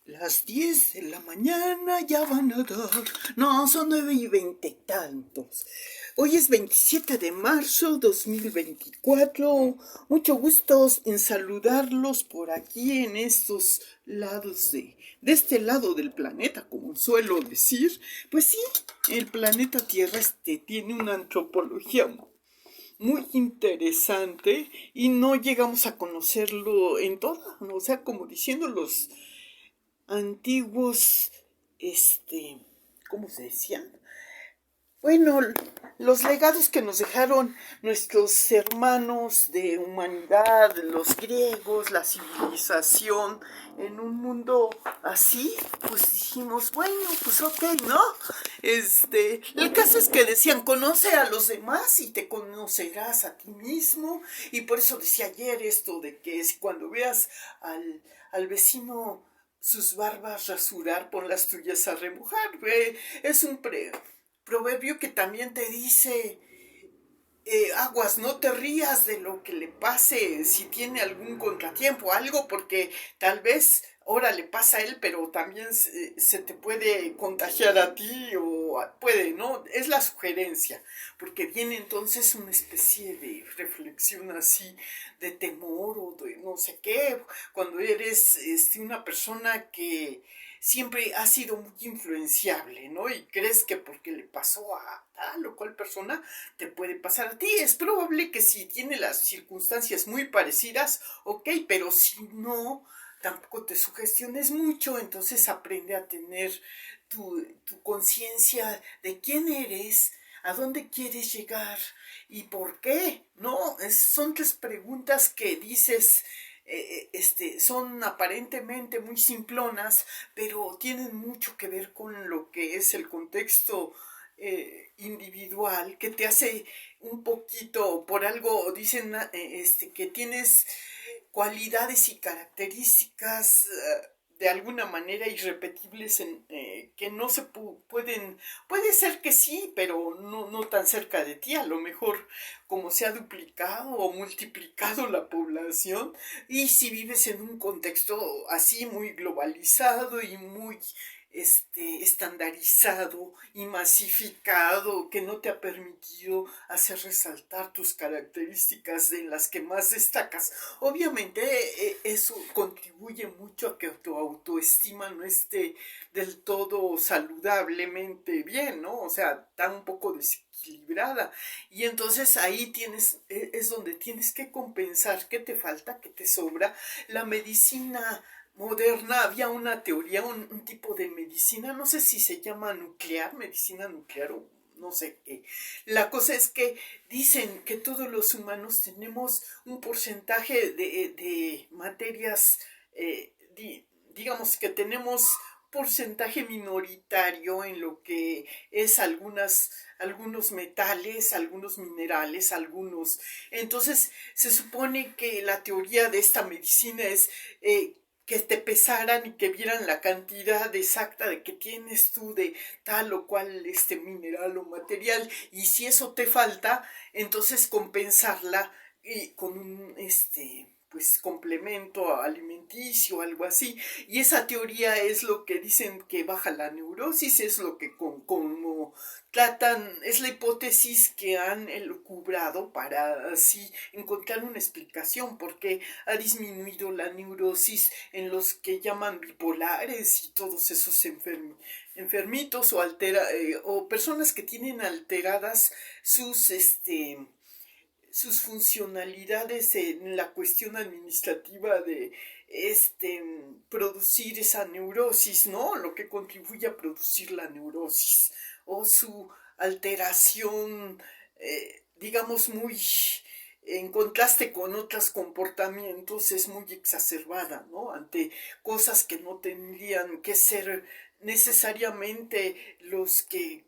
Las 10 de la mañana ya van a dar. No, son 9:20 y tantos. Hoy es 27 de marzo 2024. Mucho gusto en saludarlos por aquí en estos lados de este lado del planeta, como suelo decir. Pues sí, el planeta Tierra tiene una antropología muy interesante y no llegamos a conocerlo en toda, o sea, como diciendo los antiguos, ¿cómo se decían? Bueno, los legados que nos dejaron nuestros hermanos de humanidad, los griegos, la civilización, en un mundo así, pues dijimos, bueno, pues ok, ¿no? El caso es que decían, conoce a los demás y te conocerás a ti mismo, y por eso decía ayer esto de que es cuando veas al vecino sus barbas rasurar, pon las tuyas a remojar. Es un proverbio que también te dice, aguas, no te rías de lo que le pase si tiene algún contratiempo, algo, porque tal vez ahora le pasa a él, pero también se te puede contagiar a ti o puede, ¿no? Es la sugerencia, porque viene entonces una especie de reflexión así de temor o de no sé qué, cuando eres una persona que siempre ha sido muy influenciable, ¿no? Y crees que porque le pasó a tal o cual persona, te puede pasar a ti. Es probable que si tiene las circunstancias muy parecidas, ok, pero si no, tampoco te sugestiones mucho, entonces aprende a tener tu conciencia de quién eres, a dónde quieres llegar y por qué, ¿no? Son tres preguntas que dices, son aparentemente muy simplonas, pero tienen mucho que ver con lo que es el contexto individual, que te hace un poquito, por algo dicen que tienes cualidades y características de alguna manera irrepetibles que no se pueden, puede ser que sí, pero no tan cerca de ti, a lo mejor como se ha duplicado o multiplicado la población, y si vives en un contexto así muy globalizado y muy estandarizado y masificado, que no te ha permitido hacer resaltar tus características en las que más destacas. Obviamente eso contribuye mucho a que tu autoestima no esté del todo saludablemente bien, ¿no? O sea, está un poco desequilibrada. Y entonces ahí es donde tienes que compensar qué te falta, qué te sobra. La medicina moderna, había una teoría, un tipo de medicina, no sé si se llama nuclear, medicina nuclear o no sé qué. La cosa es que dicen que todos los humanos tenemos un porcentaje de materias, digamos que tenemos porcentaje minoritario en lo que es algunos metales, algunos minerales, algunos. Entonces, se supone que la teoría de esta medicina es que te pesaran y que vieran la cantidad exacta de que tienes tú de tal o cual mineral o material, y si eso te falta, entonces compensarla con un pues complemento alimenticio, algo así. Y esa teoría es lo que dicen que baja la neurosis, es lo que como tratan, es la hipótesis que han elucubrado para así encontrar una explicación porque ha disminuido la neurosis en los que llaman bipolares y todos esos enfermitos o personas que tienen alteradas sus funcionalidades en la cuestión administrativa de producir esa neurosis, ¿no? Lo que contribuye a producir la neurosis o su alteración, digamos, muy en contraste con otros comportamientos, es muy exacerbada, ¿no? Ante cosas que no tendrían que ser necesariamente los que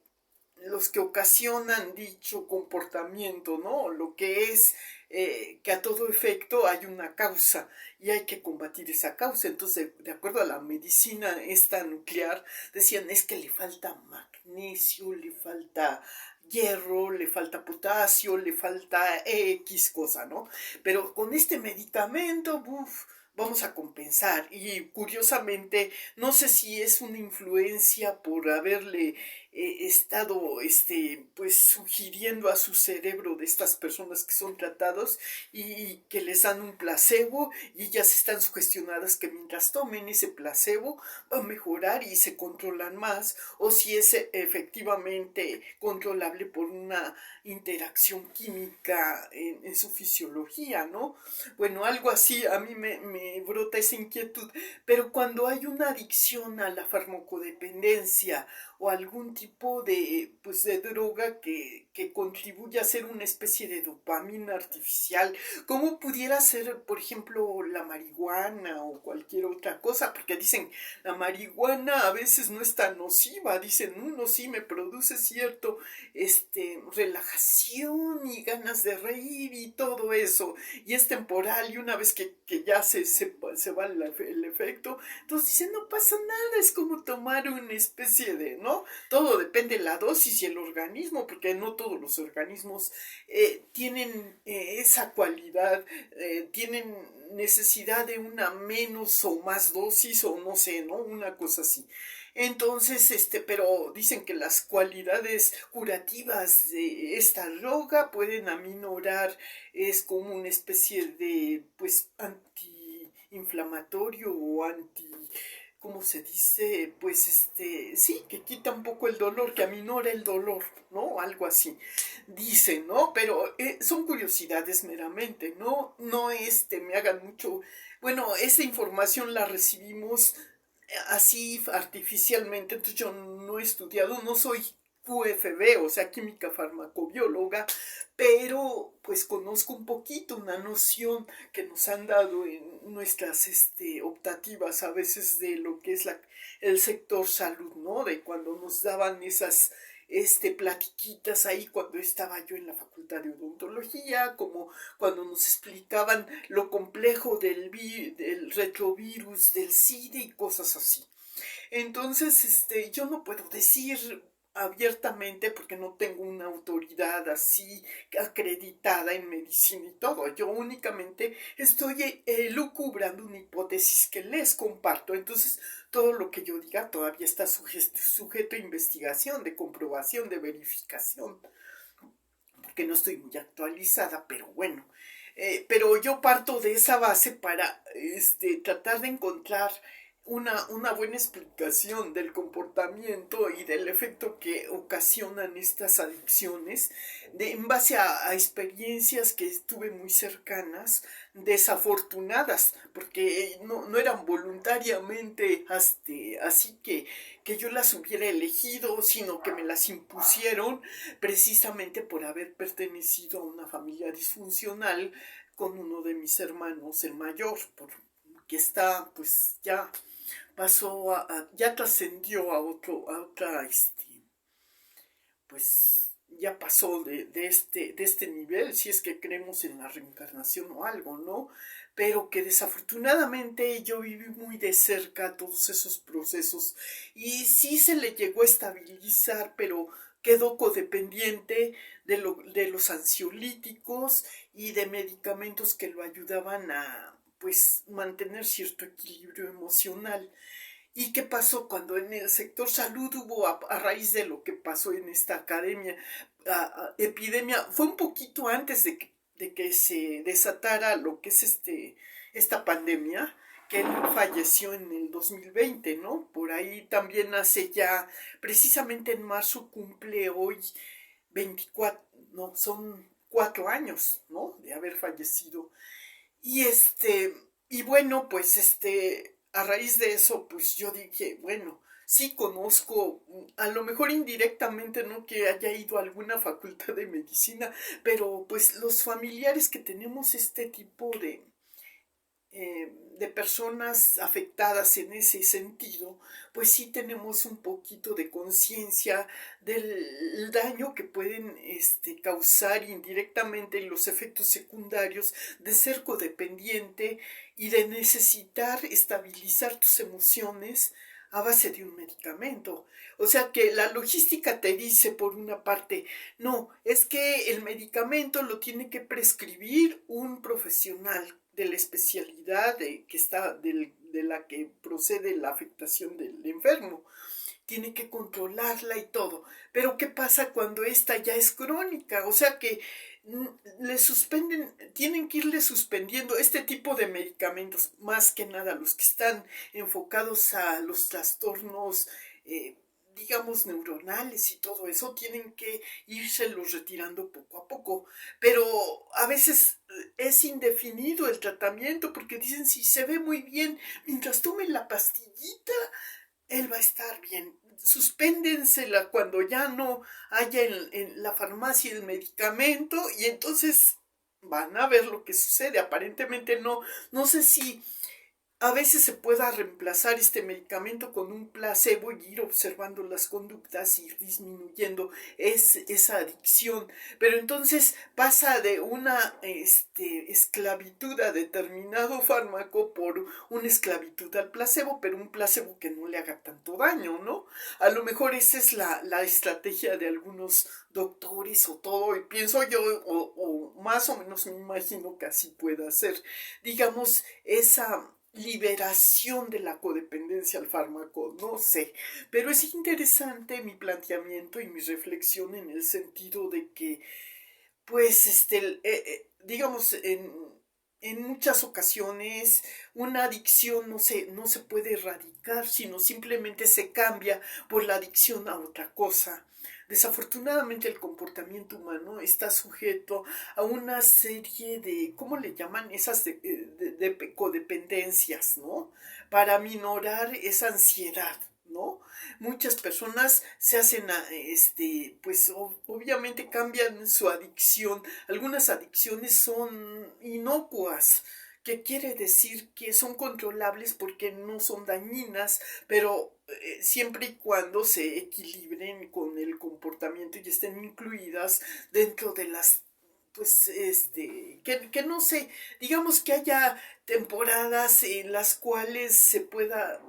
ocasionan dicho comportamiento, ¿no? Lo que es que a todo efecto hay una causa y hay que combatir esa causa. Entonces, de acuerdo a la medicina esta nuclear, decían es que le falta magnesio, le falta hierro, le falta potasio, le falta X cosa, ¿no? Pero con este medicamento, vamos a compensar. Y curiosamente, no sé si es una influencia por haberle estado pues sugiriendo a su cerebro de estas personas que son tratados y que les dan un placebo y ellas están sugestionadas que mientras tomen ese placebo va a mejorar y se controlan más, o si es efectivamente controlable por una interacción química en su fisiología, ¿no? Bueno, algo así a mí me brota esa inquietud, pero cuando hay una adicción a la farmacodependencia o algún tipo de, pues, de droga que contribuye a ser una especie de dopamina artificial, ¿cómo pudiera ser, por ejemplo, la marihuana o cualquier otra cosa? Porque dicen, la marihuana a veces no es tan nociva, dicen, uno sí me produce cierto relajación y ganas de reír y todo eso, y es temporal, y una vez que ya se va el efecto, entonces dicen, no pasa nada, es como tomar una especie de, ¿no? Todo depende de la dosis y el organismo, porque no todos los organismos tienen esa cualidad, tienen necesidad de una menos o más dosis, o no sé, ¿no? Una cosa así. Entonces, pero dicen que las cualidades curativas de esta droga pueden aminorar, es como una especie de, pues, antiinflamatorio o anti, ¿cómo se dice? Pues, sí, que quita un poco el dolor, que aminora el dolor, ¿no? Algo así, dicen, ¿no? Pero son curiosidades meramente, ¿no? No, me hagan mucho, bueno, esa información la recibimos así artificialmente, entonces yo no he estudiado, no soy QFB, o sea, química farmacobióloga, pero pues conozco un poquito, una noción que nos han dado en nuestras optativas a veces de lo que es el sector salud, ¿no? De cuando nos daban esas platiquitas ahí cuando estaba yo en la facultad de odontología, como cuando nos explicaban lo complejo del retrovirus, del SIDA y cosas así. Entonces, yo no puedo decir abiertamente porque no tengo una autoridad así acreditada en medicina y todo. Yo únicamente estoy lucubrando una hipótesis que les comparto. Entonces, todo lo que yo diga todavía está sujeto a investigación, de comprobación, de verificación, porque no estoy muy actualizada, pero bueno. Pero yo parto de esa base para tratar de encontrar una buena explicación del comportamiento y del efecto que ocasionan estas adicciones en base a experiencias que estuve muy cercanas, desafortunadas, porque no eran voluntariamente así que yo las hubiera elegido, sino que me las impusieron precisamente por haber pertenecido a una familia disfuncional con uno de mis hermanos, el mayor, que está pues ya pasó ya trascendió a otra, pues ya pasó de este nivel, si es que creemos en la reencarnación o algo, ¿no? Pero que desafortunadamente yo viví muy de cerca todos esos procesos y sí se le llegó a estabilizar, pero quedó codependiente de los ansiolíticos y de medicamentos que lo ayudaban a pues mantener cierto equilibrio emocional. ¿Y qué pasó cuando en el sector salud hubo, a raíz de lo que pasó en esta academia, epidemia? Fue un poquito antes de que se desatara lo que es esta pandemia, que él falleció en el 2020, ¿no? Por ahí también hace ya, precisamente en marzo cumple hoy 24, no, son 4 años, ¿no? De haber fallecido. Y y bueno, pues a raíz de eso, pues yo dije, bueno, sí conozco, a lo mejor indirectamente, no que haya ido a alguna facultad de medicina, pero pues los familiares que tenemos este tipo de personas afectadas en ese sentido, pues sí tenemos un poquito de conciencia del daño que pueden causar indirectamente los efectos secundarios de ser codependiente y de necesitar estabilizar tus emociones a base de un medicamento. O sea que la logística te dice por una parte, no, es que el medicamento lo tiene que prescribir un profesional de la especialidad de la que procede la afectación del enfermo. Tiene que controlarla y todo. Pero ¿qué pasa cuando esta ya es crónica? O sea que le suspenden, tienen que irle suspendiendo este tipo de medicamentos, más que nada los que están enfocados a los trastornos, digamos, neuronales y todo eso, tienen que los retirando poco a poco. Pero a veces es indefinido el tratamiento porque dicen si se ve muy bien mientras tome la pastillita él va a estar bien. Suspéndensela cuando ya no haya en la farmacia el medicamento y entonces van a ver lo que sucede. Aparentemente no sé si a veces se pueda reemplazar este medicamento con un placebo y ir observando las conductas y ir disminuyendo esa adicción. Pero entonces pasa de una esclavitud a determinado fármaco por una esclavitud al placebo, pero un placebo que no le haga tanto daño, ¿no? A lo mejor esa es la estrategia de algunos doctores o todo, y pienso yo, o más o menos me imagino que así pueda ser. Digamos, esa liberación de la codependencia al fármaco, no sé, pero es interesante mi planteamiento y mi reflexión en el sentido de que, pues, digamos, en muchas ocasiones una adicción no se puede erradicar, sino simplemente se cambia por la adicción a otra cosa. Desafortunadamente el comportamiento humano está sujeto a una serie de, ¿cómo le llaman? Esas de codependencias, ¿no? Para minorar esa ansiedad, ¿no? Muchas personas se hacen, pues obviamente cambian su adicción. Algunas adicciones son inocuas, que quiere decir que son controlables porque no son dañinas, pero siempre y cuando se equilibren con el comportamiento y estén incluidas dentro de las pues que no sé, digamos que haya temporadas en las cuales se pueda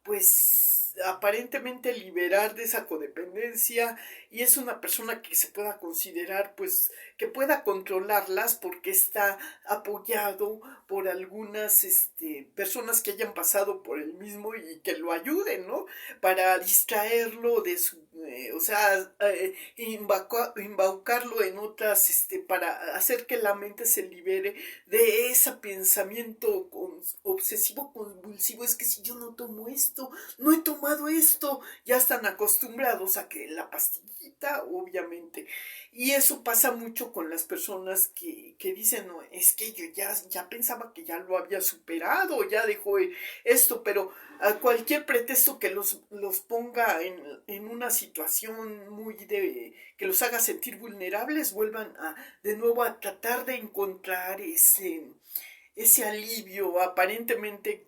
pues aparentemente liberar de esa codependencia y es una persona que se pueda considerar pues que pueda controlarlas porque está apoyado por algunas personas que hayan pasado por el mismo y que lo ayuden, ¿no? Para distraerlo de su o sea, embaucarlo en otras, para hacer que la mente se libere de ese pensamiento obsesivo compulsivo. Es que si yo no tomo esto, no he tomado esto, ya están acostumbrados a que la pastillita, obviamente. Y eso pasa mucho con las personas que dicen, no, es que yo ya pensaba que ya lo había superado, ya dejó esto, pero a cualquier pretexto que los ponga en una situación que los haga sentir vulnerables, vuelvan de nuevo a tratar de encontrar ese alivio aparentemente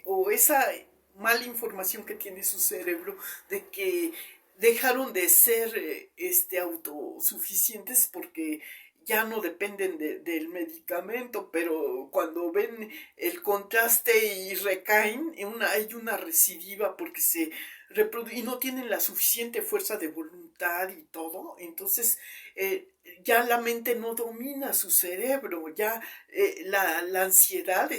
o esa mala información que tiene su cerebro de que dejaron de ser autosuficientes porque ya no dependen del medicamento, pero cuando ven el contraste y recaen, hay una recidiva porque y no tienen la suficiente fuerza de voluntad y todo, entonces ya la mente no domina su cerebro, ya la ansiedad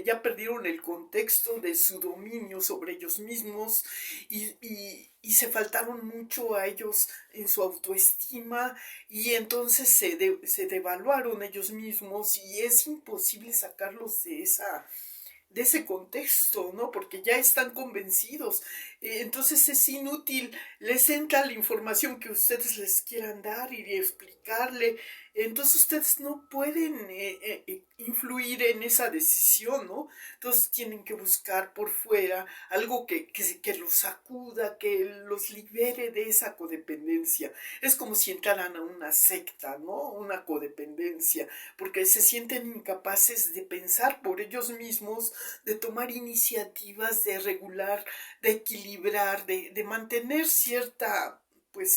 ya perdieron el contexto de su dominio sobre ellos mismos y se faltaron mucho a ellos en su autoestima y entonces se devaluaron ellos mismos y es imposible sacarlos de ese contexto, ¿no? Porque ya están convencidos. Entonces es inútil, les entra la información que ustedes les quieran dar y explicarle. Entonces ustedes no pueden influir en esa decisión, ¿no? Entonces tienen que buscar por fuera algo que los sacuda, que los libere de esa codependencia. Es como si entraran a una secta, ¿no? Una codependencia, porque se sienten incapaces de pensar por ellos mismos, de tomar iniciativas, de regular, de equilibrar, de mantener cierta, pues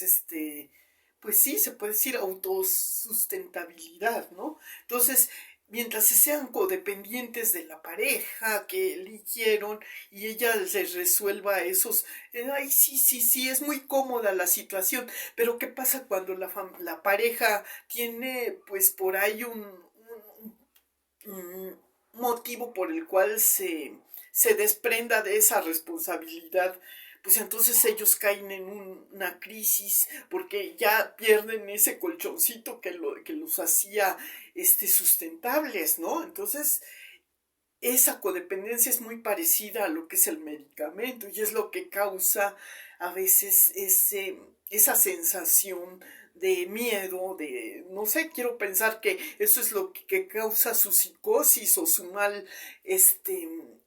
sí, se puede decir autosustentabilidad, ¿no? Entonces, mientras se sean codependientes de la pareja que eligieron y ella les resuelva esos, ay, sí, es muy cómoda la situación, pero ¿qué pasa cuando la pareja tiene, pues, por ahí mm, motivo por el cual se desprenda de esa responsabilidad, pues entonces ellos caen en una crisis porque ya pierden ese colchoncito que los hacía sustentables, ¿no? Entonces, esa codependencia es muy parecida a lo que es el medicamento y es lo que causa a veces esa sensación de miedo, de, no sé, quiero pensar que eso es lo que causa su psicosis o su mal,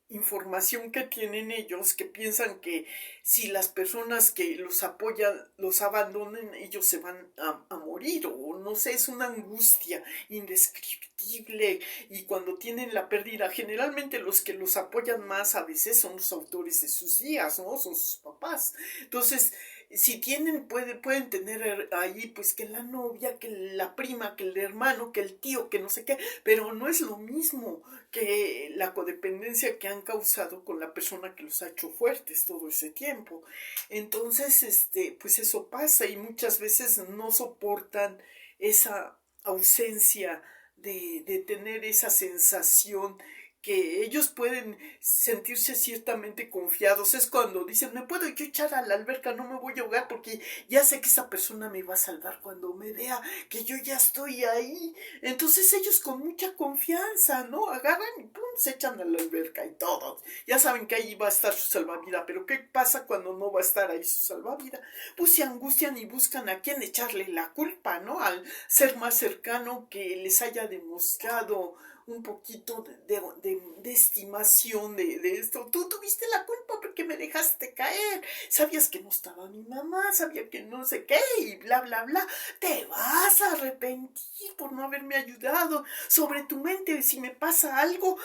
información que tienen ellos, que piensan que si las personas que los apoyan los abandonen, ellos se van a morir, o no sé, es una angustia indescriptible. Y cuando tienen la pérdida, generalmente los que los apoyan más a veces son los autores de sus días, ¿no? Son sus papás. Entonces, si tienen, pueden tener ahí, pues que la novia, que la prima, que el hermano, que el tío, que no sé qué, pero no es lo mismo que la codependencia que han causado con la persona que los ha hecho fuertes todo ese tiempo. Entonces, pues eso pasa y muchas veces no soportan esa ausencia de tener esa sensación que ellos pueden sentirse ciertamente confiados. Es cuando dicen, me puedo yo echar a la alberca, no me voy a ahogar porque ya sé que esa persona me va a salvar cuando me vea que yo ya estoy ahí. Entonces ellos con mucha confianza, ¿no? Agarran y pum, se echan a la alberca y todo. Ya saben que ahí va a estar su salvavidas, pero ¿qué pasa cuando no va a estar ahí su salvavidas? Pues se angustian y buscan a quién echarle la culpa, ¿no? Al ser más cercano que les haya demostrado un poquito de estimación de esto. Tú tuviste la culpa porque me dejaste caer. Sabías que no estaba mi mamá, sabía que no sé qué y bla, bla, bla. Te vas a arrepentir por no haberme ayudado. Sobre tu mente, si me pasa algo,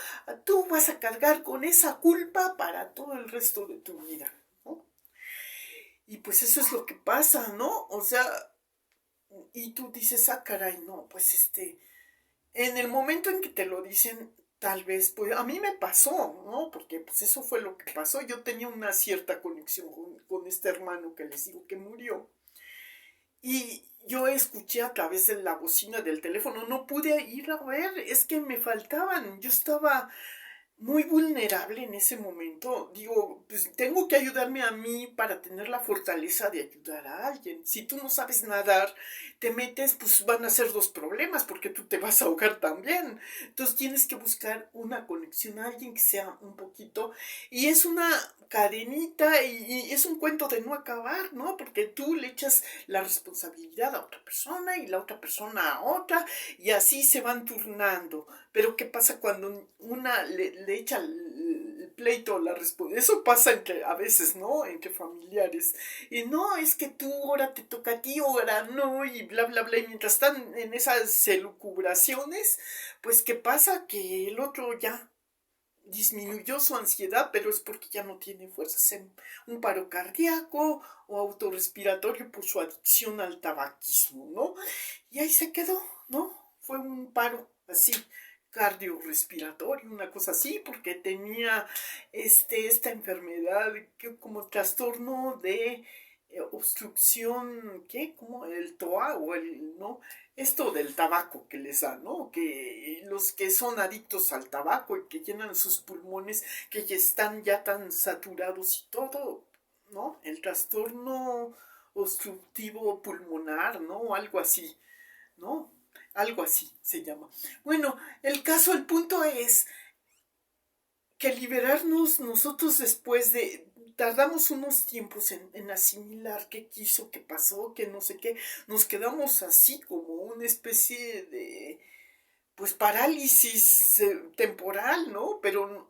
tú vas a cargar con esa culpa para todo el resto de tu vida, ¿no? Y pues eso es lo que pasa, ¿no? O sea, y tú dices, ah, caray, no, pues en el momento en que te lo dicen, tal vez, pues a mí me pasó, ¿no? Porque pues eso fue lo que pasó. Yo tenía una cierta conexión con este hermano que les digo que murió. Y yo escuché a través de la bocina del teléfono, no pude ir a ver, es que me faltaban, yo estaba muy vulnerable en ese momento. Digo, pues tengo que ayudarme a mí para tener la fortaleza de ayudar a alguien. Si tú no sabes nadar, te metes, pues van a ser dos problemas porque tú te vas a ahogar también. Entonces tienes que buscar una conexión a alguien que sea un poquito. Y es una cadenita y es un cuento de no acabar, ¿no? Porque tú le echas la responsabilidad a otra persona y la otra persona a otra y así se van turnando. Pero ¿qué pasa cuando una le echa el pleito, la respuesta? Eso pasa entre, a veces, ¿no? Entre familiares. Y no, es que tú ahora te toca a ti, ahora no, y bla, bla, bla. Y mientras están en esas elucubraciones, pues ¿qué pasa? Que el otro ya disminuyó su ansiedad, pero es porque ya no tiene fuerzas en un paro cardíaco o autorrespiratorio por su adicción al tabaquismo, ¿no? Y ahí se quedó, ¿no? Fue un paro así cardiorrespiratorio, una cosa así, porque tenía esta enfermedad que como trastorno de obstrucción, ¿qué? Como el TOA o el, ¿no? Esto del tabaco que les da, ¿no? Que los que son adictos al tabaco y que llenan sus pulmones, que ya están ya tan saturados y todo, ¿no? El trastorno obstructivo pulmonar, ¿no? Algo así, ¿no? Algo así se llama. Bueno, el caso, el punto es que liberarnos nosotros después de... Tardamos unos tiempos en asimilar qué quiso, qué pasó, qué no sé qué. Nos quedamos así como una especie de pues parálisis temporal, ¿no? Pero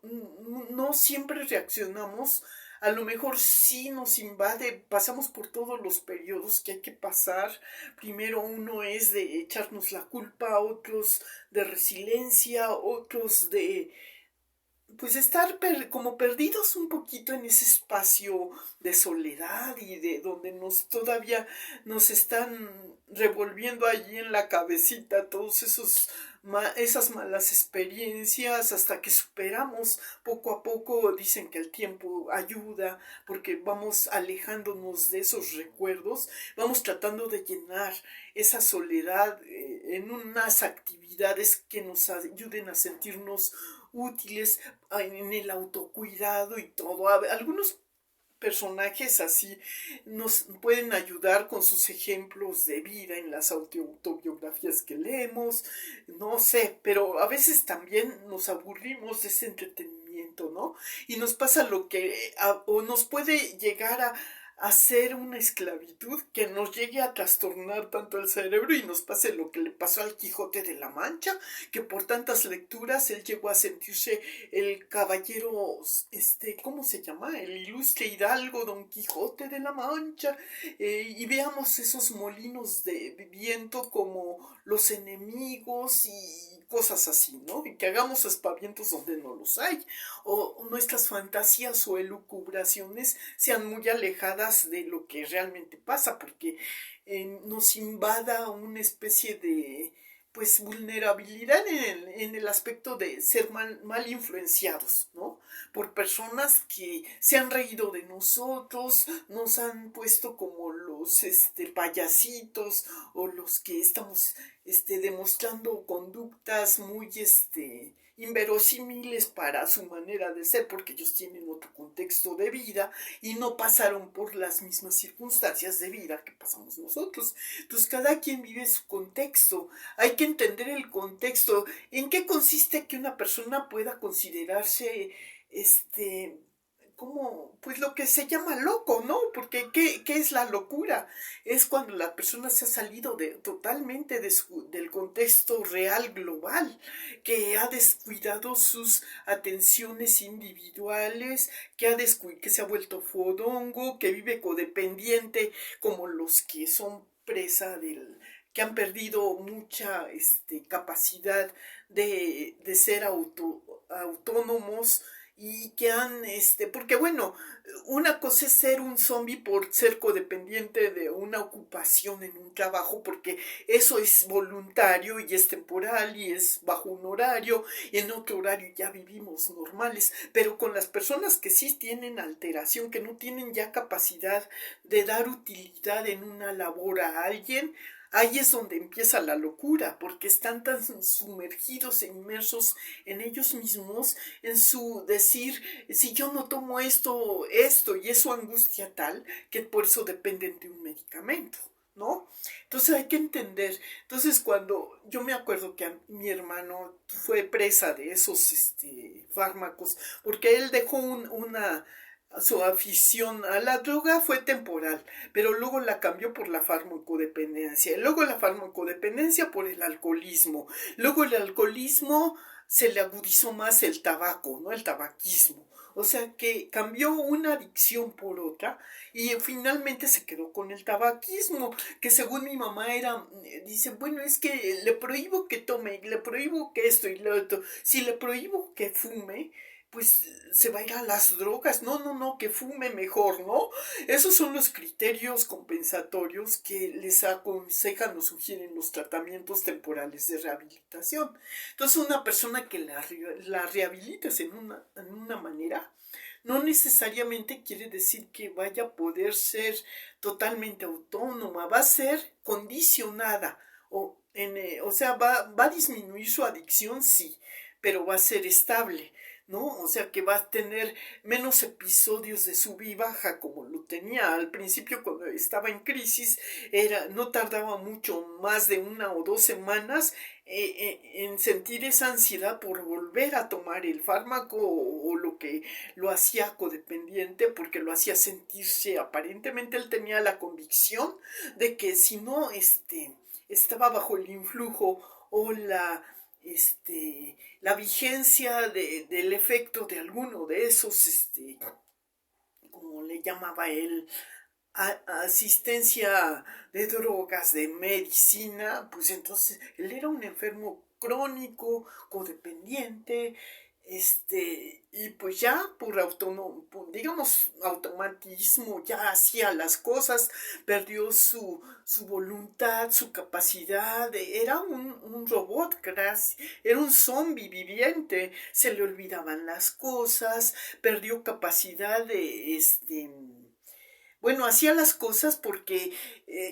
no siempre reaccionamos. A lo mejor sí nos invade, pasamos por todos los periodos que hay que pasar. Primero uno es de echarnos la culpa, otros de resiliencia, otros de pues estar como perdidos un poquito en ese espacio de soledad y de donde nos todavía nos están revolviendo allí en la cabecita todos esos esas malas experiencias hasta que superamos poco a poco. Dicen que el tiempo ayuda porque vamos alejándonos de esos recuerdos, vamos tratando de llenar esa soledad en unas actividades que nos ayuden a sentirnos útiles en el autocuidado y todo. Algunos personajes así nos pueden ayudar con sus ejemplos de vida en las autobiografías que leemos, no sé, pero a veces también nos aburrimos de ese entretenimiento, ¿no? Y nos pasa lo que, o nos puede llegar a hacer una esclavitud que nos llegue a trastornar tanto el cerebro y nos pase lo que le pasó al Quijote de la Mancha, que por tantas lecturas él llegó a sentirse el caballero, ¿cómo se llama? El ilustre hidalgo Don Quijote de la Mancha, y veamos esos molinos de viento como los enemigos y cosas así, ¿no? Y que hagamos aspavientos donde no los hay, o nuestras fantasías o elucubraciones sean muy alejadas de lo que realmente pasa, porque nos invada una especie de pues vulnerabilidad en el aspecto de ser mal influenciados, ¿no? Por personas que se han reído de nosotros, nos han puesto como los payasitos, o los que estamos demostrando conductas muy inverosímiles para su manera de ser, porque ellos tienen otro contexto de vida y no pasaron por las mismas circunstancias de vida que pasamos nosotros. Entonces cada quien vive su contexto, hay que entender el contexto, en qué consiste que una persona pueda considerarse como, pues lo que se llama loco, ¿no? Porque ¿qué es la locura? Es cuando la persona se ha salido totalmente del contexto real global, que ha descuidado sus atenciones individuales, que se ha vuelto fodongo, que vive codependiente, como los que son presa que han perdido mucha capacidad de ser autónomos, y que han, porque bueno, una cosa es ser un zombie por ser codependiente de una ocupación en un trabajo, porque eso es voluntario y es temporal y es bajo un horario, y en otro horario ya vivimos normales, pero con las personas que sí tienen alteración, que no tienen ya capacidad de dar utilidad en una labor a alguien, ahí es donde empieza la locura, porque están tan sumergidos e inmersos en ellos mismos, en su decir, si yo no tomo esto, y es su angustia tal, que por eso dependen de un medicamento, ¿no? Entonces hay que entender. Entonces cuando yo me acuerdo que mi hermano fue presa de esos fármacos, porque él dejó su afición a la droga fue temporal, pero luego la cambió por la farmacodependencia, y luego la farmacodependencia por el alcoholismo, luego el alcoholismo se le agudizó más el tabaco, ¿no? El tabaquismo. O sea que cambió una adicción por otra y finalmente se quedó con el tabaquismo, que según mi mamá dice, bueno, es que le prohíbo que tome, le prohíbo que esto y lo otro, si le prohíbo que fume, pues se va a ir a las drogas. No, no, no, que fume mejor, ¿no? Esos son los criterios compensatorios que les aconsejan o sugieren los tratamientos temporales de rehabilitación. Entonces, una persona que la rehabilitas en una manera, no necesariamente quiere decir que vaya a poder ser totalmente autónoma, va a ser condicionada, o sea, va a disminuir su adicción, sí, pero va a ser estable, ¿no? O sea que va a tener menos episodios de sub y baja como lo tenía al principio cuando estaba en crisis. No tardaba mucho, más de 1 o 2 semanas, en sentir esa ansiedad por volver a tomar el fármaco, o lo que lo hacía codependiente, porque lo hacía sentirse, aparentemente él tenía la convicción de que si no estaba bajo el influjo o la vigencia del efecto de alguno de esos, como le llamaba él, asistencia de drogas, de medicina, pues entonces él era un enfermo crónico, codependiente, Y pues ya digamos, automatismo, ya hacía las cosas, perdió su voluntad, su capacidad, era un robot, era un zombie viviente, se le olvidaban las cosas, perdió capacidad bueno, hacía las cosas porque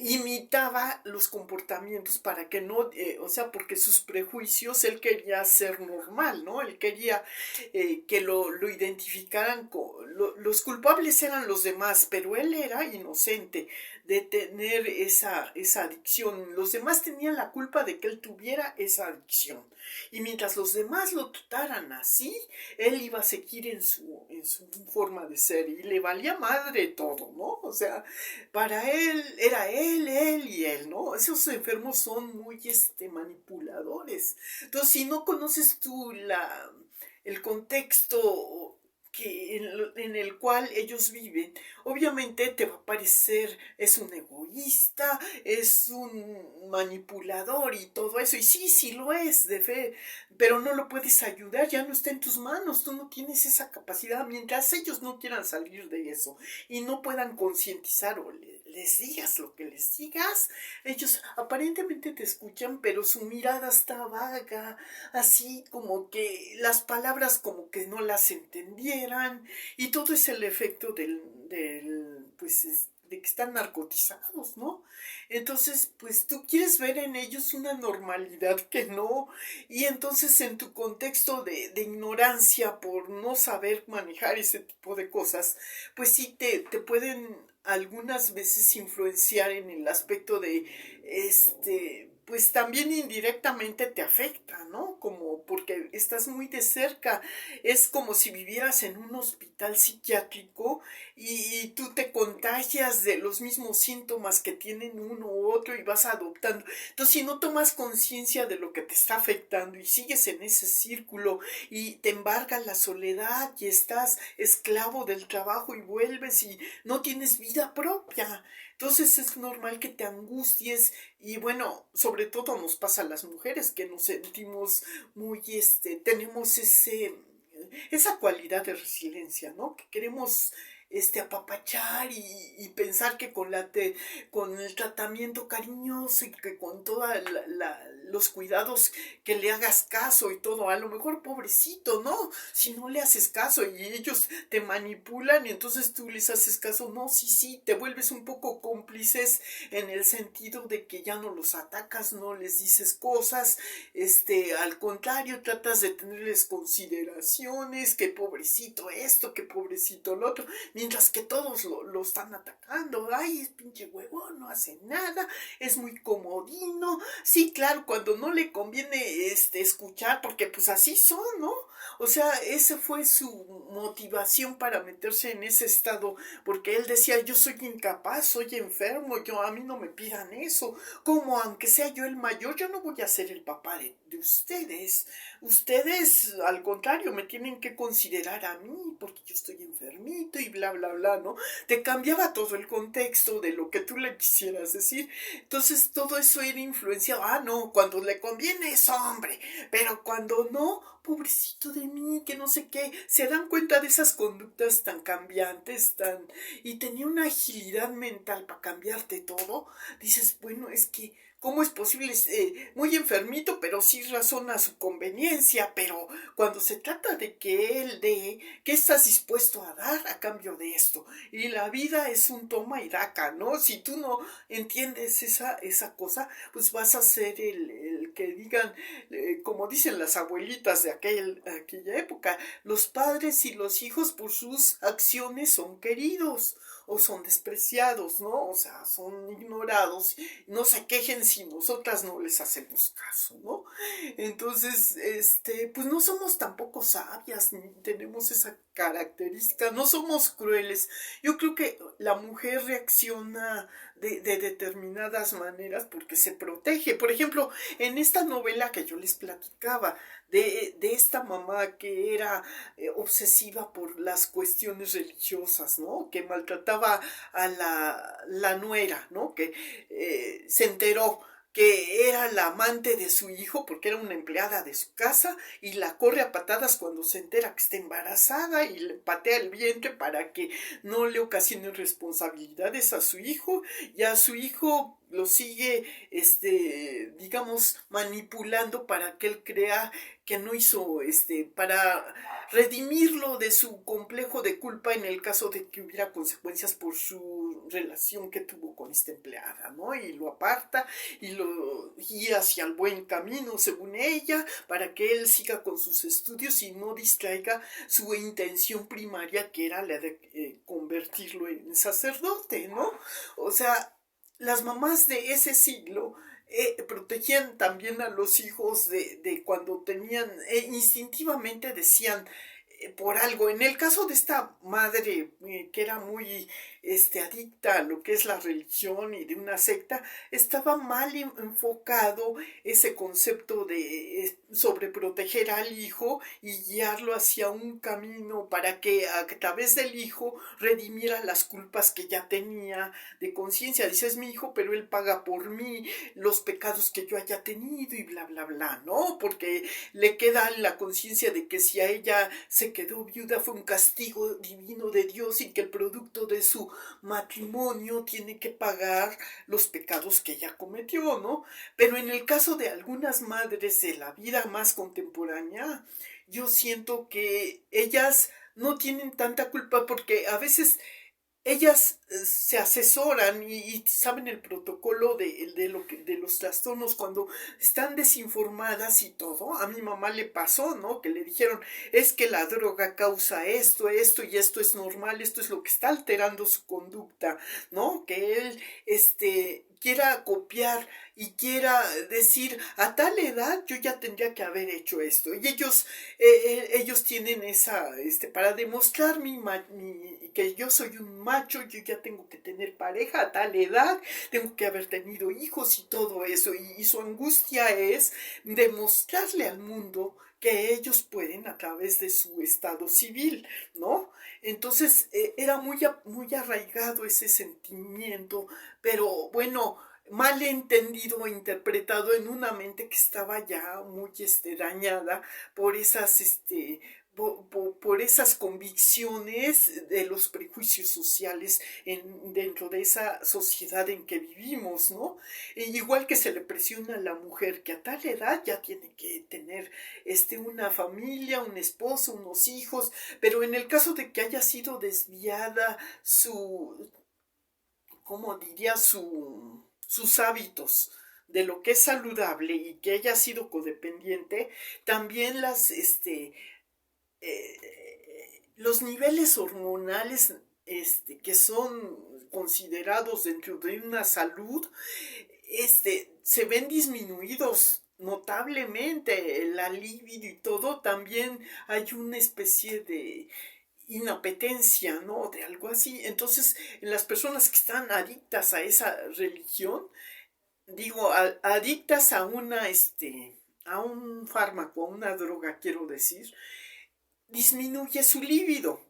imitaba los comportamientos para que no, o sea, porque sus prejuicios, él quería ser normal, ¿no? Él quería que lo identificaran, los culpables eran los demás, pero él era inocente de tener esa adicción. Los demás tenían la culpa de que él tuviera esa adicción. Y mientras los demás lo trataran así, él iba a seguir en su forma de ser y le valía madre todo, ¿no? O sea, para él era él y él, ¿no? Esos enfermos son muy manipuladores. Entonces, si no conoces tú el contexto en el cual ellos viven, obviamente te va a parecer es un egoísta, es un manipulador y todo eso, y sí, sí lo es, de fe, pero no lo puedes ayudar, ya no está en tus manos, tú no tienes esa capacidad, mientras ellos no quieran salir de eso y no puedan concientizar o les digas lo que les digas, ellos aparentemente te escuchan, pero su mirada está vaga, así como que las palabras como que no las entendieran, y todo es el efecto de que están narcotizados, ¿no? Entonces, pues tú quieres ver en ellos una normalidad que no, y entonces en tu contexto de ignorancia por no saber manejar ese tipo de cosas, pues sí te pueden algunas veces influenciar en el aspecto de, pues también indirectamente te afecta, ¿no? Como porque estás muy de cerca, es como si vivieras en un hospital psiquiátrico y tú te contagias de los mismos síntomas que tienen uno u otro y vas adoptando. Entonces, si no tomas conciencia de lo que te está afectando y sigues en ese círculo y te embarga la soledad y estás esclavo del trabajo y vuelves y no tienes vida propia, entonces es normal que te angusties y bueno, sobre todo nos pasa a las mujeres que nos sentimos muy, tenemos esa cualidad de resiliencia, ¿no? Que queremos apapachar y pensar que con el tratamiento cariñoso y que con todos los cuidados que le hagas caso y todo, a lo mejor pobrecito, ¿no? Si no le haces caso y ellos te manipulan y entonces tú les haces caso, no, sí, sí, te vuelves un poco cómplices en el sentido de que ya no los atacas, no les dices cosas, al contrario, tratas de tenerles consideraciones, que pobrecito esto, que pobrecito lo otro, mientras que todos lo están atacando, ay, es pinche huevón, no hace nada, es muy comodino, sí, claro, cuando no le conviene escuchar, porque pues así son, ¿no? O sea, esa fue su motivación para meterse en ese estado, porque él decía, yo soy incapaz, soy enfermo, a mí no me pidan eso, como aunque sea yo el mayor, yo no voy a ser el papá de ustedes, ustedes al contrario me tienen que considerar a mí, porque yo estoy enfermito y bla, bla, bla, ¿no? Te cambiaba todo el contexto de lo que tú le quisieras decir, entonces todo eso era influenciado, no, cuando le conviene es hombre, pero cuando no, pobrecito de mí, que no sé qué, se dan cuenta de esas conductas tan cambiantes, y tenía una agilidad mental para cambiarte todo, dices, bueno, es que ¿cómo es posible? Muy enfermito, pero sí razona a su conveniencia, pero cuando se trata de que él dé, ¿qué estás dispuesto a dar a cambio de esto? Y la vida es un toma y daca, ¿no? Si tú no entiendes esa cosa, pues vas a ser el que digan, como dicen las abuelitas de aquella época, los padres y los hijos por sus acciones son queridos o son despreciados, ¿no? O sea, son ignorados, no se quejen si nosotras no les hacemos caso, ¿no? Entonces, pues no somos tampoco sabias, ni tenemos esa característica, no somos crueles. Yo creo que la mujer reacciona de determinadas maneras porque se protege. Por ejemplo, en esta novela que yo les platicaba, de esta mamá que era obsesiva por las cuestiones religiosas, ¿no? Que maltrataba a la nuera, ¿no? Que se enteró que era la amante de su hijo porque era una empleada de su casa y la corre a patadas cuando se entera que está embarazada y le patea el vientre para que no le ocasione responsabilidades a su hijo y a su hijo lo sigue, digamos, manipulando para que él crea que no hizo, para redimirlo de su complejo de culpa en el caso de que hubiera consecuencias por su relación que tuvo con esta empleada, ¿no? Y lo aparta y lo guía hacia el buen camino, según ella, para que él siga con sus estudios y no distraiga su intención primaria, que era la de convertirlo en sacerdote, ¿no? O sea, las mamás de ese siglo protegían también a los hijos de cuando tenían, instintivamente decían, por algo. En el caso de esta madre que era muy adicta a lo que es la religión y de una secta, estaba mal enfocado ese concepto de sobreproteger al hijo y guiarlo hacia un camino para que a través del hijo redimiera las culpas que ya tenía de conciencia. Dice, es mi hijo, pero él paga por mí los pecados que yo haya tenido y bla, bla, bla, ¿no? Porque le queda la conciencia de que si a ella se quedó viuda fue un castigo divino de Dios y que el producto de su matrimonio tiene que pagar los pecados que ella cometió, ¿no? Pero en el caso de algunas madres de la vida más contemporánea, yo siento que ellas no tienen tanta culpa porque a veces ellas se asesoran y saben el protocolo de los trastornos cuando están desinformadas y todo. A mi mamá le pasó, ¿no? Que le dijeron, es que la droga causa esto, esto y esto es normal, esto es lo que está alterando su conducta, ¿no? Que él, quiera copiar y quiera decir, a tal edad yo ya tendría que haber hecho esto. Y ellos tienen esa, para demostrar que yo soy un macho, yo ya tengo que tener pareja a tal edad, tengo que haber tenido hijos y todo eso. Y su angustia es demostrarle al mundo que ellos pueden a través de su estado civil, ¿no? Entonces era muy arraigado ese sentimiento, pero bueno, mal entendido o interpretado en una mente que estaba ya muy dañada por esas por esas convicciones de los prejuicios sociales dentro de esa sociedad en que vivimos, ¿no? Igual que se le presiona a la mujer que a tal edad ya tiene que tener una familia, un esposo, unos hijos, pero en el caso de que haya sido desviada ¿cómo diría? Sus hábitos de lo que es saludable y que haya sido codependiente, también los niveles hormonales que son considerados dentro de una salud, se ven disminuidos notablemente. La libido y todo, también hay una especie de inapetencia, ¿no? De algo así. Entonces, en las personas que están adictas a esa religión, digo, adictas a a un fármaco, a una droga, quiero decir, disminuye su líbido.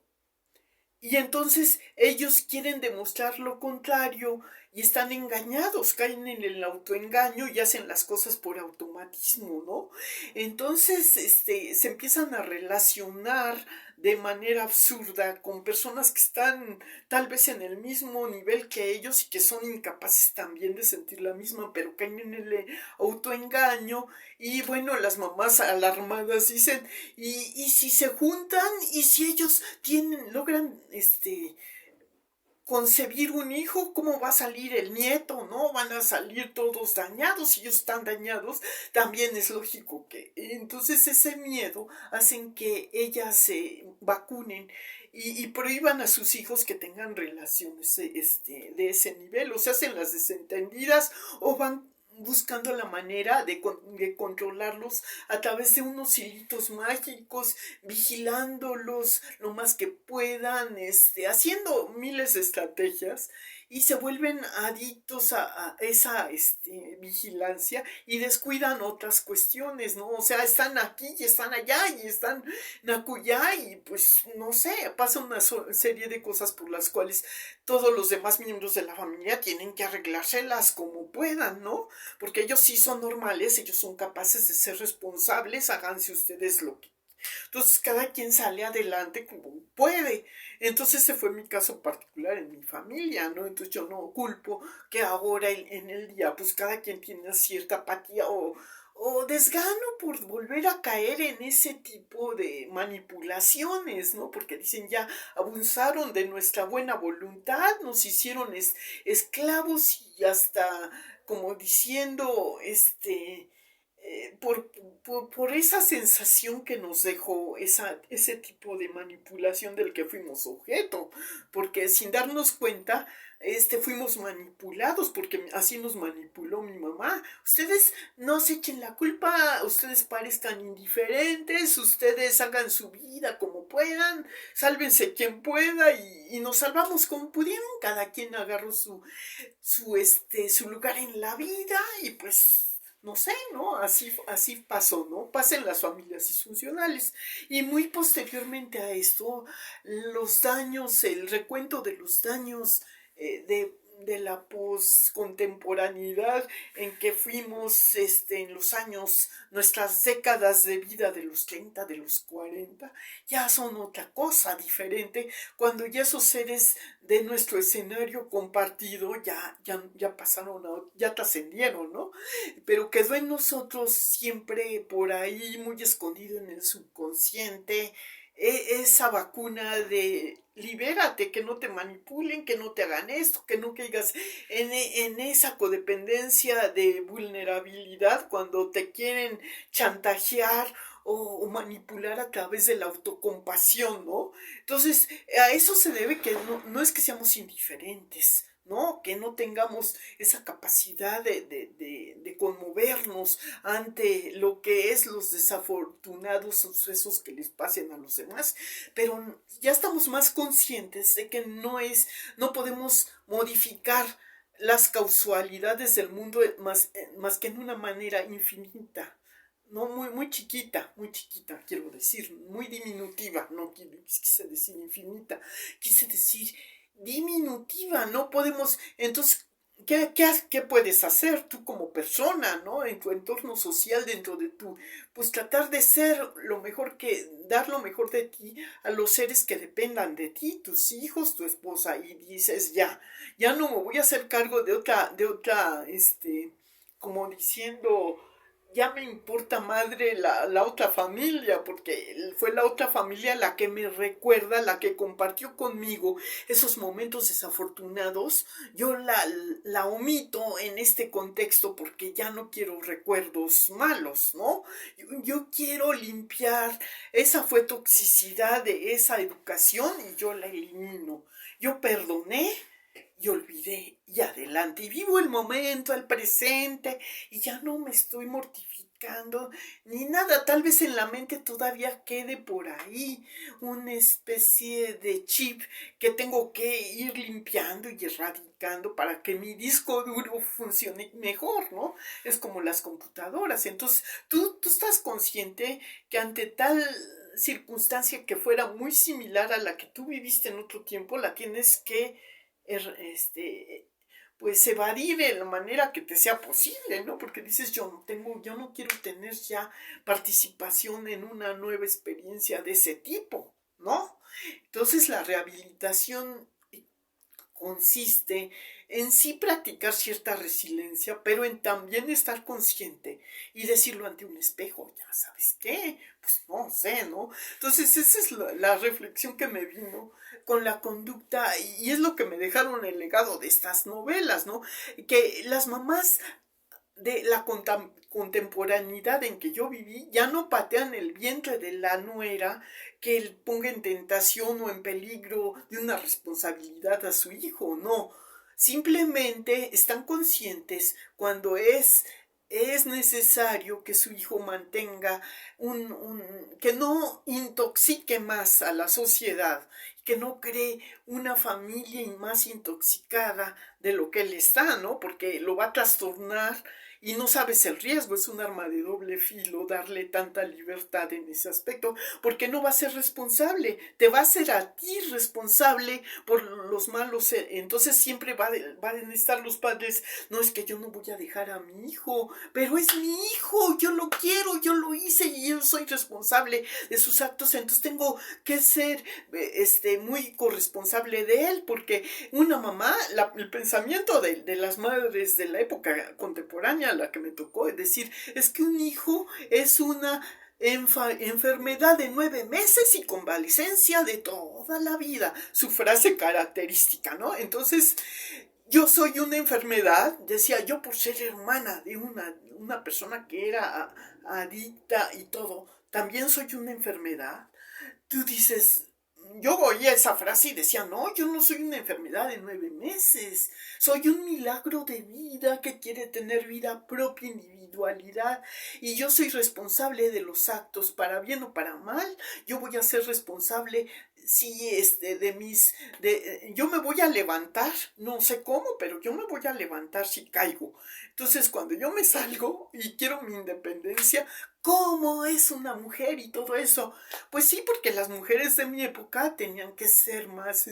Y entonces ellos quieren demostrar lo contrario y están engañados, caen en el autoengaño y hacen las cosas por automatismo, ¿no? Entonces, se empiezan a relacionar de manera absurda con personas que están tal vez en el mismo nivel que ellos y que son incapaces también de sentir la misma, pero caen en el autoengaño. Y bueno, las mamás alarmadas dicen, y si se juntan y si ellos logran concebir un hijo, ¿cómo va a salir el nieto? ¿No? Van a salir todos dañados. Si ellos están dañados, también es lógico que entonces ese miedo hacen que ellas se vacunen y prohíban a sus hijos que tengan relaciones de ese nivel, o se hacen las desentendidas o van buscando la manera de controlarlos a través de unos hilitos mágicos, vigilándolos lo más que puedan, haciendo miles de estrategias y se vuelven adictos a esa vigilancia y descuidan otras cuestiones, ¿no? O sea, están aquí y están allá y están acullá y pues no sé, pasa una serie de cosas por las cuales todos los demás miembros de la familia tienen que arreglárselas como puedan, ¿no? Porque ellos sí son normales, ellos son capaces de ser responsables, háganse ustedes lo que. Entonces cada quien sale adelante como puede. Entonces ese fue mi caso particular en mi familia, ¿no? Entonces yo no culpo que ahora en el día pues cada quien tiene cierta apatía o desgano por volver a caer en ese tipo de manipulaciones, ¿no? Porque dicen ya abusaron de nuestra buena voluntad, nos hicieron esclavos y hasta como diciendo, por esa sensación que nos dejó ese tipo de manipulación del que fuimos objeto, porque sin darnos cuenta, fuimos manipulados, porque así nos manipuló mi mamá. Ustedes no se echen la culpa, ustedes parezcan indiferentes, ustedes hagan su vida como puedan, sálvense quien pueda y nos salvamos como pudieron, cada quien agarró su lugar en la vida y pues no sé, ¿no? Así pasó, ¿no? Pasa en las familias disfuncionales. Y muy posteriormente a esto, los daños, el recuento de los daños de la poscontemporaneidad en que fuimos en los años, nuestras décadas de vida de los 30 de los 40 ya son otra cosa diferente, cuando ya esos seres de nuestro escenario compartido ya pasaron, ya trascendieron, ¿no? Pero quedó en nosotros siempre por ahí, muy escondido en el subconsciente, esa vacuna de libérate, que no te manipulen, que no te hagan esto, que no caigas en esa codependencia de vulnerabilidad cuando te quieren chantajear o manipular a través de la autocompasión, ¿no? Entonces, a eso se debe que no es que seamos indiferentes, ¿no? Que no tengamos esa capacidad de conmovernos ante lo que es los desafortunados sucesos que les pasen a los demás, pero ya estamos más conscientes de que no podemos modificar las causalidades del mundo más que en una manera infinita, no muy chiquita, quiero decir, muy diminutiva, no quise decir infinita, quise decir diminutiva, no podemos, entonces, ¿qué puedes hacer tú como persona, ¿no? En tu entorno social, dentro de tu, pues tratar de ser dar lo mejor de ti a los seres que dependan de ti, tus hijos, tu esposa, y dices, ya no me voy a hacer cargo como diciendo, ya me importa madre la otra familia, porque fue la otra familia la que me recuerda, la que compartió conmigo esos momentos desafortunados. Yo la omito en este contexto porque ya no quiero recuerdos malos, ¿no? Yo quiero limpiar, esa fue toxicidad de esa educación y yo la elimino. Yo perdoné y olvidé y adelante y vivo el momento, el presente y ya no me estoy mortificando ni nada. Tal vez en la mente todavía quede por ahí una especie de chip que tengo que ir limpiando y erradicando para que mi disco duro funcione mejor, ¿no? Es como las computadoras. Entonces tú estás consciente que ante tal circunstancia que fuera muy similar a la que tú viviste en otro tiempo, la tienes que pues evadir de la manera que te sea posible, ¿no? Porque dices, yo no quiero tener ya participación en una nueva experiencia de ese tipo, ¿no? Entonces la rehabilitación consiste en sí practicar cierta resiliencia, pero en también estar consciente y decirlo ante un espejo, ya sabes qué, pues no sé, ¿no? Entonces esa es la reflexión que me vino con la conducta y es lo que me dejaron el legado de estas novelas, ¿no? Que las mamás de la contemporaneidad en que yo viví ya no patean el vientre de la nuera que ponga en tentación o en peligro de una responsabilidad a su hijo, no. Simplemente están conscientes cuando es necesario que su hijo mantenga que no intoxique más a la sociedad que no cree una familia más intoxicada de lo que él está, ¿no? Porque lo va a trastornar y no sabes el riesgo, es un arma de doble filo darle tanta libertad en ese aspecto, porque no va a ser responsable, te va a hacer a ti responsable por los malos, entonces siempre van a estar los padres, no es que yo no voy a dejar a mi hijo, pero es mi hijo, yo lo quiero, yo lo hice y yo soy responsable de sus actos, entonces tengo que ser muy corresponsable de él, porque una mamá, el pensamiento de las madres de la época contemporánea, la que me tocó, es decir, es que un hijo es una enfermedad de 9 meses y convalecencia de toda la vida, su frase característica, ¿no? Entonces, yo soy una enfermedad, decía yo, por ser hermana de una persona que era adicta y todo, también soy una enfermedad. Tú dices, yo oía esa frase y decía, no, yo no soy una enfermedad de 9 meses, soy un milagro de vida que quiere tener vida propia, individualidad, y yo soy responsable de los actos, para bien o para mal, yo voy a ser responsable, sí, yo me voy a levantar, no sé cómo, pero yo me voy a levantar si caigo. Entonces, cuando yo me salgo y quiero mi independencia, ¿cómo es una mujer y todo eso? Pues sí, porque las mujeres de mi época tenían que ser más,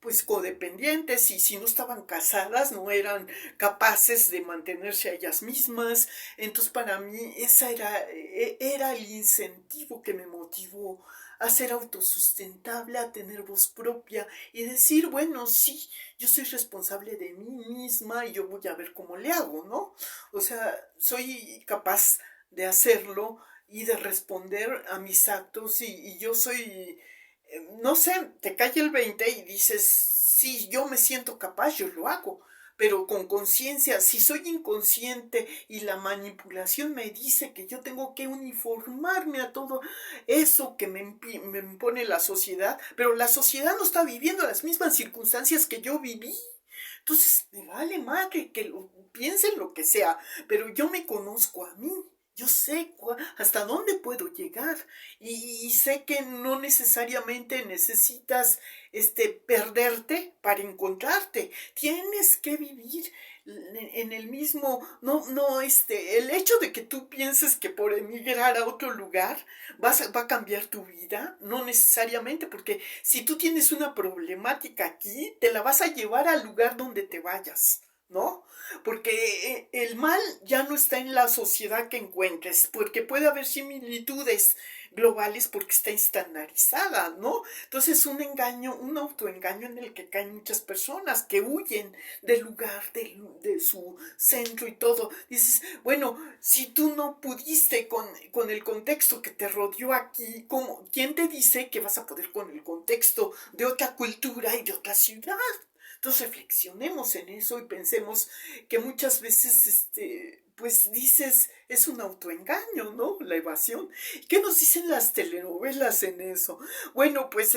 pues codependientes, y si no estaban casadas no eran capaces de mantenerse a ellas mismas. Entonces para mí esa era el incentivo que me motivó a ser autosustentable, a tener voz propia y decir, bueno, sí, yo soy responsable de mí misma y yo voy a ver cómo le hago, ¿no? O sea, soy capaz de hacerlo y de responder a mis actos, y yo soy, no sé, te cae el 20 y dices, sí, yo me siento capaz, yo lo hago, pero con conciencia. Si soy inconsciente y la manipulación me dice que yo tengo que uniformarme a todo eso que me impone la sociedad, pero la sociedad no está viviendo las mismas circunstancias que yo viví. Entonces, me vale madre que piensen lo que sea, pero yo me conozco a mí. Yo sé hasta dónde puedo llegar, y sé que no necesariamente necesitas perderte para encontrarte. Tienes que vivir en el mismo, no, el hecho de que tú pienses que por emigrar a otro lugar va a cambiar tu vida, no necesariamente, porque si tú tienes una problemática aquí, te la vas a llevar al lugar donde te vayas, ¿no? Porque el mal ya no está en la sociedad que encuentres, porque puede haber similitudes globales porque está estandarizada, ¿no? Entonces un autoengaño en el que caen muchas personas que huyen del lugar, de su centro y todo. Dices, bueno, si tú no pudiste con el contexto que te rodeó aquí, ¿quién te dice que vas a poder con el contexto de otra cultura y de otra ciudad? Entonces reflexionemos en eso y pensemos que muchas veces, pues dices, es un autoengaño, ¿no? La evasión. ¿Qué nos dicen las telenovelas en eso? Bueno, pues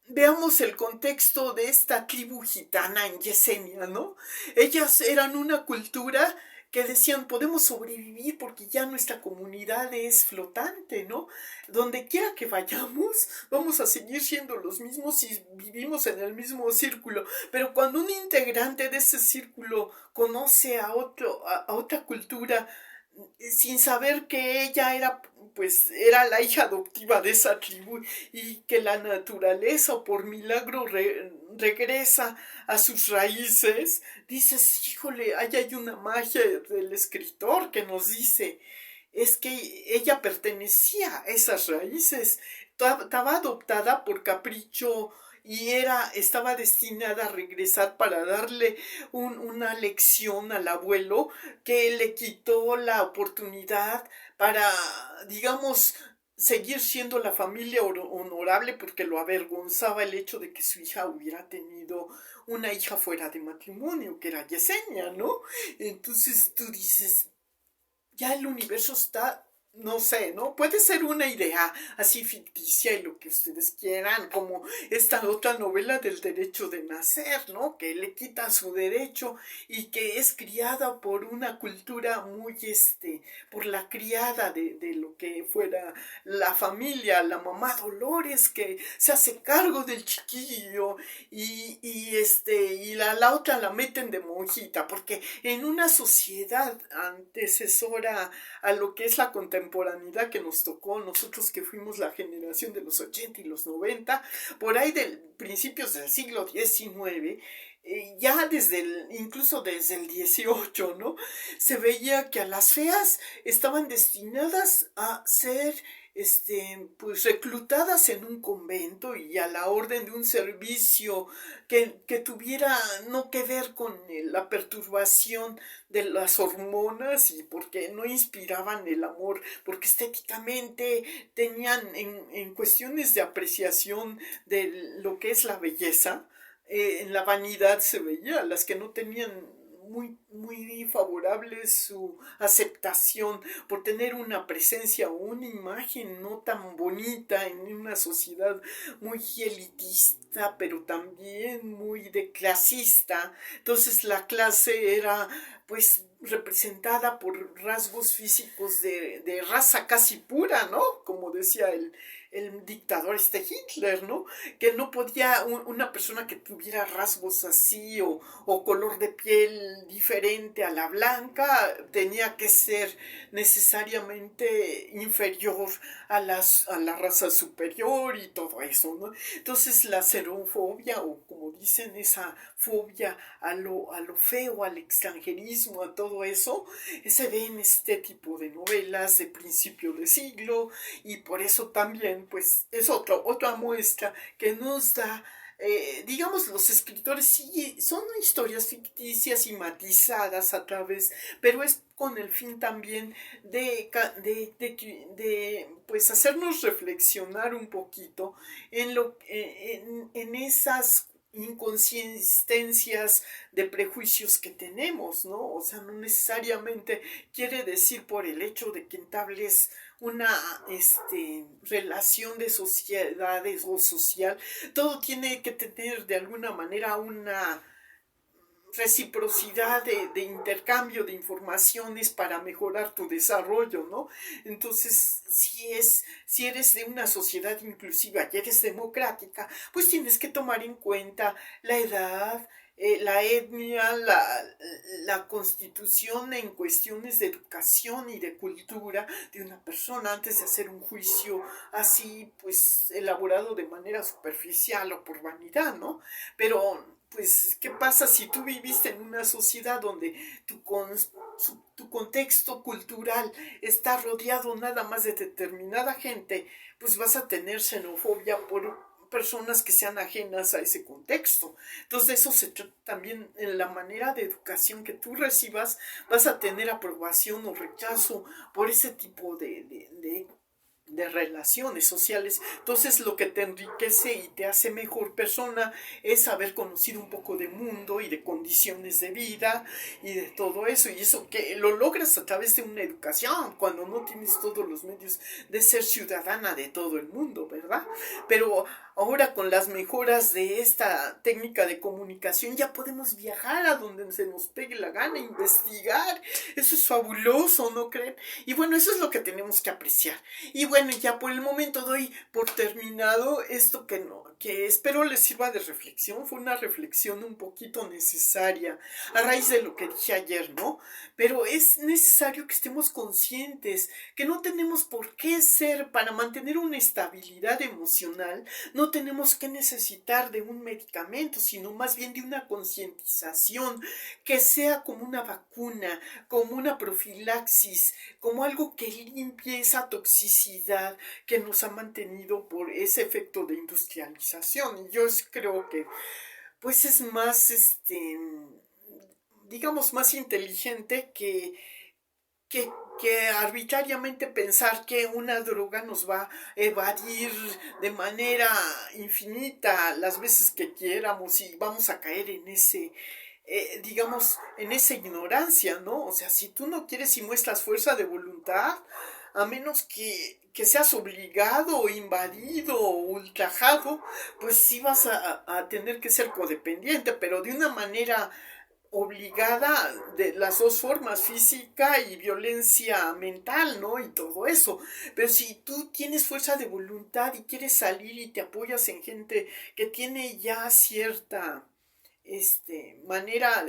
veamos el contexto de esta tribu gitana en Yesenia, ¿no? Ellas eran una cultura que decían, podemos sobrevivir porque ya nuestra comunidad es flotante, ¿no? Donde quiera que vayamos, vamos a seguir siendo los mismos y vivimos en el mismo círculo. Pero cuando un integrante de ese círculo conoce a otra cultura, sin saber que ella era la hija adoptiva de esa tribu, y que la naturaleza o por milagro regresa a sus raíces, dices, híjole, ahí hay una magia del escritor que nos dice, es que ella pertenecía a esas raíces, estaba adoptada por capricho y estaba destinada a regresar para darle una lección al abuelo, que le quitó la oportunidad para, digamos, seguir siendo la familia honorable, porque lo avergonzaba el hecho de que su hija hubiera tenido una hija fuera de matrimonio, que era Yesenia, ¿no? Entonces tú dices, ya el universo está no sé, ¿no? Puede ser una idea así ficticia y lo que ustedes quieran, como esta otra novela del derecho de nacer, ¿no? Que le quita su derecho y que es criada por una cultura muy, por la criada de lo que fuera la familia, la mamá Dolores, que se hace cargo del chiquillo y la otra la meten de monjita, porque en una sociedad antecesora a lo que es la contemporaneidad que nos tocó, nosotros que fuimos la generación de los 80 y los 90, por ahí de principios del siglo XIX, ya incluso desde el 18, ¿no? Se veía que a las feas estaban destinadas a ser pues reclutadas en un convento y a la orden de un servicio que tuviera no que ver con la perturbación de las hormonas y porque no inspiraban el amor, porque estéticamente tenían en cuestiones de apreciación de lo que es la belleza, en la vanidad se veía, las que no tenían muy favorable su aceptación por tener una presencia o una imagen no tan bonita en una sociedad muy elitista, pero también muy de clasista. Entonces la clase era pues representada por rasgos físicos de raza casi pura, ¿no? Como decía el dictador Hitler, ¿no? Que no podía una persona que tuviera rasgos así o color de piel diferente a la blanca tenía que ser necesariamente inferior a la raza superior y todo eso, ¿no? Entonces la xenofobia o como dicen esa fobia a lo feo, al extranjerismo, a todo eso, se ve en este tipo de novelas de principio de siglo y por eso también pues es otra muestra que nos da digamos, los escritores sí son historias ficticias y matizadas a través, pero es con el fin también pues hacernos reflexionar un poquito en esas inconsistencias de prejuicios que tenemos, ¿no? O sea, no necesariamente quiere decir por el hecho de que entables una relación de sociedades o social, todo tiene que tener de alguna manera una reciprocidad de intercambio de informaciones para mejorar tu desarrollo, ¿no? Entonces, si eres de una sociedad inclusiva y eres democrática, pues tienes que tomar en cuenta la edad, la etnia, la constitución en cuestiones de educación y de cultura de una persona antes de hacer un juicio así, pues, elaborado de manera superficial o por vanidad, ¿no? Pero pues, ¿qué pasa si tú viviste en una sociedad donde tu contexto cultural está rodeado nada más de determinada gente? Pues vas a tener xenofobia por personas que sean ajenas a ese contexto. Entonces, de eso se trata también en la manera de educación que tú recibas, vas a tener aprobación o rechazo por ese tipo de relaciones sociales. Entonces lo que te enriquece y te hace mejor persona es haber conocido un poco de mundo y de condiciones de vida y de todo eso. Y eso que lo logras a través de una educación, cuando no tienes todos los medios de ser ciudadana de todo el mundo, ¿verdad? Pero ahora con las mejoras de esta técnica de comunicación ya podemos viajar a donde se nos pegue la gana, investigar. Eso es fabuloso, ¿no creen? Y bueno, eso es lo que tenemos que apreciar. Y bueno, ya por el momento doy por terminado esto que espero les sirva de reflexión. Fue una reflexión un poquito necesaria a raíz de lo que dije ayer, ¿no? Pero es necesario que estemos conscientes que no tenemos por qué ser, para mantener una estabilidad emocional, no tenemos que necesitar de un medicamento, sino más bien de una concientización que sea como una vacuna, como una profilaxis, como algo que limpie esa toxicidad que nos ha mantenido por ese efecto de industrialización. Y yo creo que pues es más, digamos, más inteligente que arbitrariamente pensar que una droga nos va a evadir de manera infinita las veces que quieramos y vamos a caer en digamos, en esa ignorancia, ¿no? O sea, si tú no quieres y muestras fuerza de voluntad, a menos que seas obligado o invadido o ultrajado, pues sí vas a tener que ser codependiente, pero de una manera obligada de las dos formas, física y violencia mental, ¿no? Y todo eso. Pero si tú tienes fuerza de voluntad y quieres salir y te apoyas en gente que tiene ya cierta manera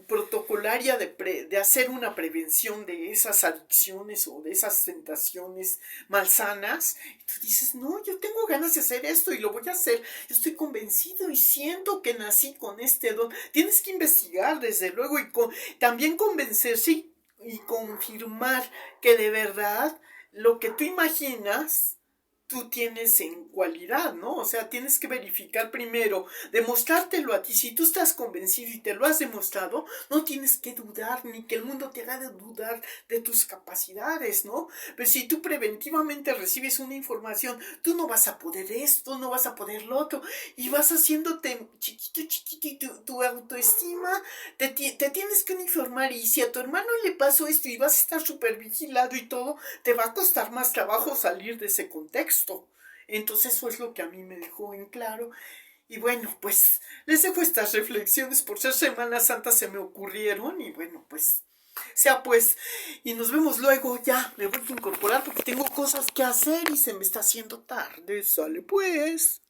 protocolaria de hacer una prevención de esas adicciones o de esas tentaciones malsanas, y tú dices, no, yo tengo ganas de hacer esto y lo voy a hacer, yo estoy convencido y siento que nací con este don. Tienes que investigar, desde luego, y también convencerse y confirmar que de verdad lo que tú imaginas tú tienes en cualidad, ¿no? O sea, tienes que verificar primero, demostrártelo a ti. Si tú estás convencido y te lo has demostrado, no tienes que dudar, ni que el mundo te haga de dudar de tus capacidades, ¿no? Pero si tú preventivamente recibes una información, tú no vas a poder esto, no vas a poder lo otro, y vas haciéndote chiquito, chiquito, y tu autoestima, te tienes que uniformar, y si a tu hermano le pasó esto y vas a estar súper vigilado y todo, te va a costar más trabajo salir de ese contexto. Entonces eso es lo que a mí me dejó en claro. Y bueno, pues les dejo estas reflexiones por ser Semana Santa, se me ocurrieron y bueno, pues sea pues, y nos vemos luego. Ya me voy a incorporar porque tengo cosas que hacer y se me está haciendo tarde. Sale pues.